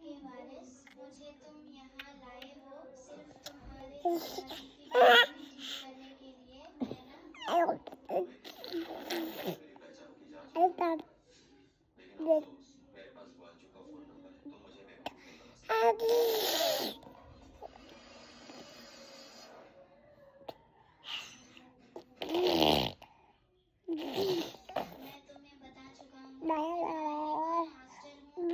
मुझे तुम यहाँ लाए हो सिर्फ तुम्हारे दादाजी की गलती ठीक करने के लिए, है ना? मैं तुम्हें बता चुका हूँ मैं मास्टर हूँ।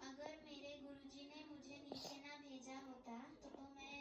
अगर मेरे गुरुजी ने मुझे नीचे ना भेजा होता तो मैं